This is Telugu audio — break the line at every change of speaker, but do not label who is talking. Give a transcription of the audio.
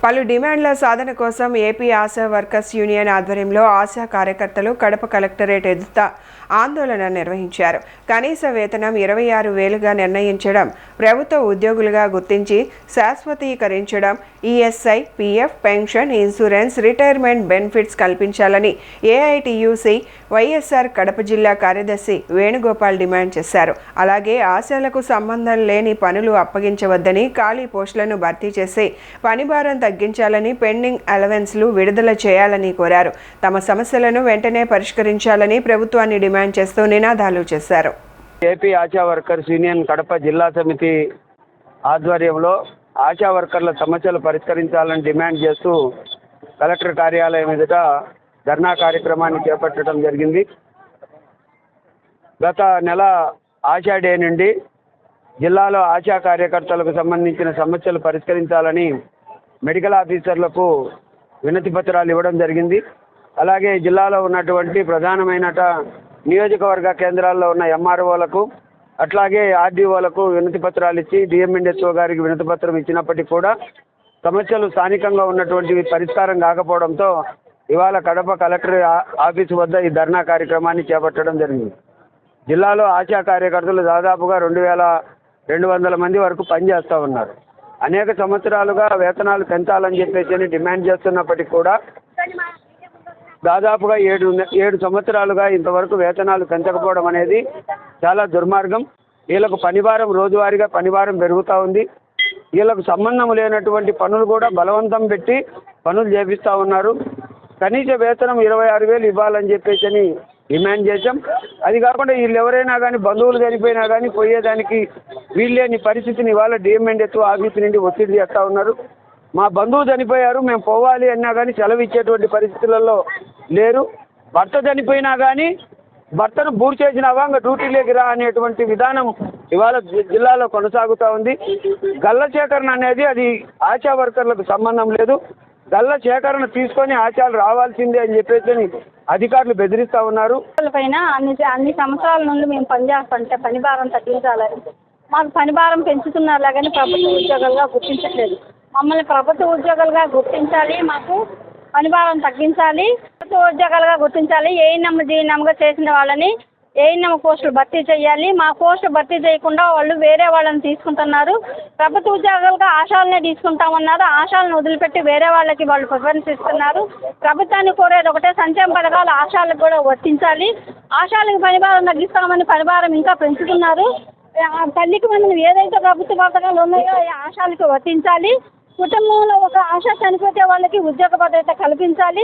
పలు డిమాండ్ల సాధన కోసం ఏపీ ఆశా వర్కర్స్ యూనియన్ ఆధ్వర్యంలో ఆశా కార్యకర్తలు కడప కలెక్టరేట్ ఎదుట ఆందోళన నిర్వహించారు. కనీస వేతనం 26,000గా నిర్ణయించడం, ప్రభుత్వ ఉద్యోగులుగా గుర్తించి శాశ్వతీకరించడం, ESI, PF, pension, insurance, retirement benefits కల్పించాలని ఏఐటీయూసీ వైఎస్ఆర్ కడప జిల్లా కార్యదర్శి వేణుగోపాల్ డిమాండ్ చేశారు. అలాగే ఆశాలకు సంబంధం లేని పనులు అప్పగించవద్దని, ఖాళీ పోస్టులను భర్తీ చేసి పనిభారం తగ్గించాలని, పెండింగ్ అలవెన్స్లు విడుదల చేయాలని కోరారు. తమ సమస్యలను వెంటనే పరిష్కరించాలని ప్రభుత్వాన్ని డిమాండ్ చేస్తూ నినాదాలు చేశారు.
AP ASHA workers union Kadapa జిల్లా సమితి ఆధ్వర్యంలో ఆశా వర్కర్ల సమస్యలు పరిష్కరించాలని డిమాండ్ చేస్తూ కలెక్టర్ కార్యాలయం ఎదుట ధర్నా కార్యక్రమాన్ని చేపట్టడం జరిగింది. గత నెల ఆశా డే నుండి జిల్లాలో ఆశా కార్యకర్తలకు సంబంధించిన సమస్యలు పరిష్కరించాలని మెడికల్ ఆఫీసర్లకు వినతి పత్రాలు ఇవ్వడం జరిగింది. అలాగే జిల్లాలో ఉన్నటువంటి ప్రధానమైన నియోజకవర్గ కేంద్రాల్లో ఉన్న ఎంఆర్ఓలకు అట్లాగే ఆర్డీఓలకు వినతి పత్రాలు ఇచ్చి డిఎంఎన్ఎస్ఓ గారికి వినతి పత్రం ఇచ్చినప్పటికీ కూడా సమస్యలు స్థానికంగా ఉన్నటువంటివి పరిష్కారం కాకపోవడంతో ఇవాళ కడప కలెక్టర్ ఆఫీసు వద్ద ఈ ధర్నా కార్యక్రమాన్ని చేపట్టడం జరిగింది. జిల్లాలో ఆశా కార్యకర్తలు దాదాపుగా 2,200 మంది వరకు పనిచేస్తూ ఉన్నారు. అనేక సంవత్సరాలుగా వేతనాలు పెంచాలని చెప్పేసి డిమాండ్ చేస్తున్నప్పటికీ కూడా దాదాపుగా 7 సంవత్సరాలుగా ఇంతవరకు వేతనాలు పెంచకపోవడం అనేది చాలా దుర్మార్గం. వీళ్ళకు పనిభారం రోజువారీగా పనిభారం పెరుగుతూ ఉంది. వీళ్ళకు సంబంధం లేనటువంటి పనులు కూడా బలవంతం పెట్టి పనులు చేపిస్తూ ఉన్నారు. కనీస వేతనం 26,000 ఇవ్వాలని చెప్పేసి డిమాండ్ చేశాం. అది కాకుండా వీళ్ళు ఎవరైనా కానీ బంధువులు చనిపోయినా కానీ పోయేదానికి వీళ్ళేని పరిస్థితిని ఇవాళ డిఎంఎన్ఎస్ ఆఫీసు నుండి ఒత్తిడి చేస్తూ ఉన్నారు. మా బంధువు చనిపోయారు, మేము పోవాలి అన్నా కానీ సెలవు ఇచ్చేటువంటి పరిస్థితులలో లేరు. భర్త చనిపోయినా కానీ భర్తను బూరు చేసినావా ఇంకా డ్యూటీలోకి రా అనేటువంటి విధానం ఇవాళ జిల్లాలో కొనసాగుతూ ఉంది. గల్ల సేకరణ అనేది అది ఆశా వర్కర్లకు సంబంధం లేదు. గల్ల సేకరణ తీసుకొని ఆశాలు రావాల్సిందే అని చెప్పేసి అధికారులు బెదిరిస్తూ ఉన్నారు.
పైన అన్ని సంవత్సరాల నుండి మేము పనిచేస్తుంటే పనిభారం తగ్గించాలని, మాకు పనిభారం పెంచుతున్నారు కానీ ప్రభుత్వ ఉద్యోగాలుగా గుర్తించట్లేదు. మమ్మల్ని ప్రభుత్వ ఉద్యోగాలుగా గుర్తించాలి, మాకు పనిభారం తగ్గించాలి, ప్రభుత్వ ఉద్యోగాలుగా గుర్తించాలి. ఏఎన్ఎం జీఎన్ఎంగా చేసిన వాళ్ళని ఏఎన్ఎం పోస్టులు భర్తీ చేయాలి. మా పోస్టు భర్తీ చేయకుండా వాళ్ళు వేరే వాళ్ళని తీసుకుంటున్నారు. ప్రభుత్వ ఉద్యోగాలుగా ఆశాలనే తీసుకుంటామన్నారు. ఆశాలను వదిలిపెట్టి వేరే వాళ్ళకి వాళ్ళు ప్రిఫరెన్స్ ఇస్తున్నారు. ప్రభుత్వాన్ని కోరేది ఒకటే, సంక్షేమ పథకాలు ఆశాలకు కూడా వర్తించాలి. ఆశాలకు పనిభారం తగ్గిస్తామని పనిభారం ఇంకా పెంచుతున్నారు. తల్లికి మనం ఏదైతే ప్రభుత్వ పథకాలు ఉన్నాయో ఆశాలకు వర్తించాలి. కుటుంబంలో ఒక ఆశ చనిపోతే వాళ్ళకి ఉద్యోగ భద్రత కల్పించాలి.